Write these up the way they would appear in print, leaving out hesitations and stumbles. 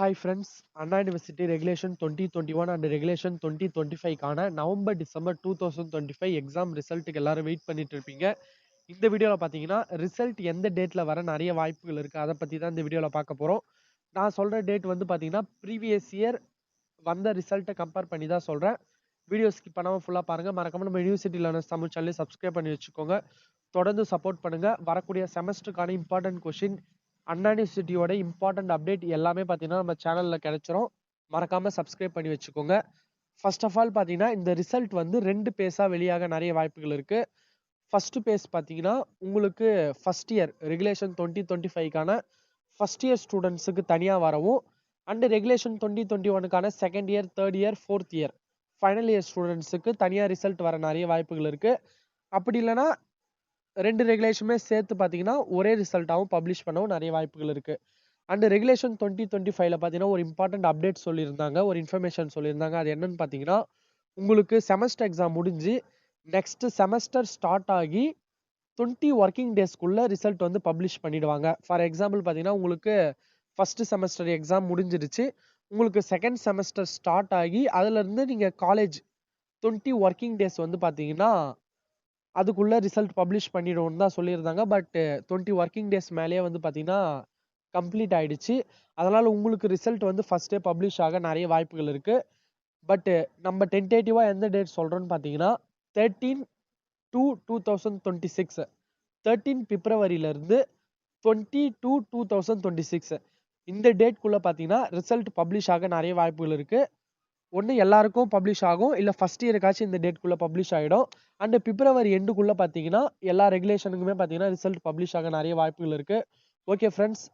Hi friends, Anna University Regulation 2021 and Regulation 2025 கான November December 2025 exam ரிசல்ட்டுக்கு எல்லாரும் wait பண்ணிட்டு இருப்பீங்க. இந்த வீடியோவில் பார்த்தீங்கன்னா ரிசல்ட் எந்த டேட்டில் வர நிறைய வாய்ப்புகள் இருக்குது, அதை பற்றி தான் இந்த வீடியோவில் பார்க்க போகிறோம். நான் சொல்கிற டேட் வந்து பார்த்தீங்கன்னா ப்ரீவியஸ் இயர் வந்த ரிசல்ட்டை கம்பேர் பண்ணி தான் சொல்கிறேன். வீடியோ ஸ்கிப் பண்ணாமல் ஃபுல்லாக பாருங்கள். மறக்காம நம்ம யூனிவர்சிட்டி லேர்னர்ஸ் தமிழ் சேனலை சப்ஸ்கிரைப் பண்ணி வச்சுக்கோங்க. தொடர்ந்து சப்போர்ட் பண்ணுங்கள். வரக்கூடிய செமஸ்டருக்கான இம்பார்ட்டன்ட் கொஷின், அண்ணா யூனிவர்சிட்டியோட இம்பார்ட்டன்ட் அப்டேட் எல்லாமே பார்த்தீங்கன்னா நம்ம சேனலில் கிடைச்சிரும். மறக்காமல் சப்ஸ்கிரைப் பண்ணி வச்சுக்கோங்க. ஃபர்ஸ்ட் ஆஃப் ஆல் பார்த்தீங்கன்னா இந்த ரிசல்ட் வந்து 2 பேஸாக வெளியாக நிறைய வாய்ப்புகள் இருக்குது. ஃபர்ஸ்ட் பேஸ் பார்த்தீங்கன்னா உங்களுக்கு ஃபர்ஸ்ட் இயர் ரெகுலேஷன் 2025க்கான ஃபர்ஸ்ட் இயர் ஸ்டூடெண்ட்ஸுக்கு தனியாக வரவும், அண்ட் ரெகுலேஷன் 2021க்கான second year, third year, fourth year, final year ஸ்டூடெண்ட்ஸுக்கு தனியாக ரிசல்ட் வர நிறைய வாய்ப்புகள் இருக்குது. அப்படி இல்லைன்னா 2 ரெகுலேஷனுமே சேர்த்து பார்த்தீங்கன்னா ஒரே ரிசல்ட்டாகவும் பப்ளிஷ் பண்ணவும் நிறைய வாய்ப்புகள் இருக்குது. அண்ட் ரெகுலேஷன் 2025ல பார்த்தீங்கன்னா ஒரு இம்பார்ட்டன்ட் அப்டேட் சொல்லியிருந்தாங்க, ஒரு இன்ஃபர்மேஷன் சொல்லியிருந்தாங்க. அது என்னன்னு பார்த்தீங்கன்னா உங்களுக்கு செமஸ்டர் எக்ஸாம் முடிஞ்சு நெக்ஸ்ட் செமஸ்டர் ஸ்டார்ட் ஆகி 20 ஒர்க்கிங் டேஸ்க்குள்ள ரிசல்ட் வந்து பப்ளிஷ் பண்ணிடுவாங்க. ஃபார் எக்ஸாம்பிள் பார்த்தீங்கன்னா உங்களுக்கு ஃபர்ஸ்ட் செமஸ்டர் எக்ஸாம் முடிஞ்சிருச்சு, உங்களுக்கு செகண்ட் செமஸ்டர் ஸ்டார்ட் ஆகி அதுலேருந்து நீங்கள் காலேஜ் 20 ஒர்க்கிங் டேஸ் வந்து பார்த்தீங்கன்னா அதுக்குள்ள ரிசல்ட் பப்ளிஷ் பண்ணிடுவோம்னு தான் சொல்லியிருந்தாங்க. பட் 20 ஒர்க்கிங் டேஸ் மேலேயே வந்து பார்த்தீங்கன்னா கம்ப்ளீட் ஆயிடுச்சு. அதனால உங்களுக்கு ரிசல்ட் வந்து ஃபர்ஸ்டே பப்ளிஷ் ஆக நிறைய வாய்ப்புகள் இருக்கு. பட் நம்ம டென்டேட்டிவா எந்த டேட் சொல்றோம்னு பார்த்தீங்கன்னா 13/2/2026, 13 பிப்ரவரியில இருந்து 20/2/2026 இந்த டேட்குள்ள பார்த்தீங்கன்னா ரிசல்ட் பப்ளிஷ் ஆக நிறைய வாய்ப்புகள் இருக்கு. ஒன்று எல்லாருக்கும் பப்ளிஷ் ஆகும், இல்லை ஃபர்ஸ்ட் இயருக்காச்சும் இந்த டேட்குள்ளே பப்ளிஷ் ஆகிடும். அண்ட் பிப்ரவரி எண்டுக்குள்ளே பார்த்தீங்கன்னா எல்லா ரெகுலேஷனுக்குமே பார்த்தீங்கன்னா ரிசல்ட் பப்ளிஷ் ஆக நிறைய வாய்ப்புகள் இருக்குது. ஓகே ஃப்ரெண்ட்ஸ்,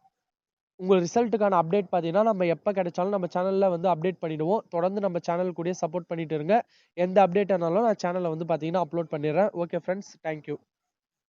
உங்கள் ரிசல்ட்டுக்கான அப்டேட் பார்த்தீங்கன்னா நம்ம எப்போ கிடைச்சாலும் நம்ம சேனலில் வந்து அப்டேட் பண்ணிவிடுவோம். தொடர்ந்து நம்ம சேனல் கூட சப்போர்ட் பண்ணிட்டு இருங்க. எந்த அப்டேட் ஆனாலும் நான் சேனலில் வந்து பார்த்தீங்கன்னா அப்லோட் பண்ணிடுறேன். Okay friends, thank you.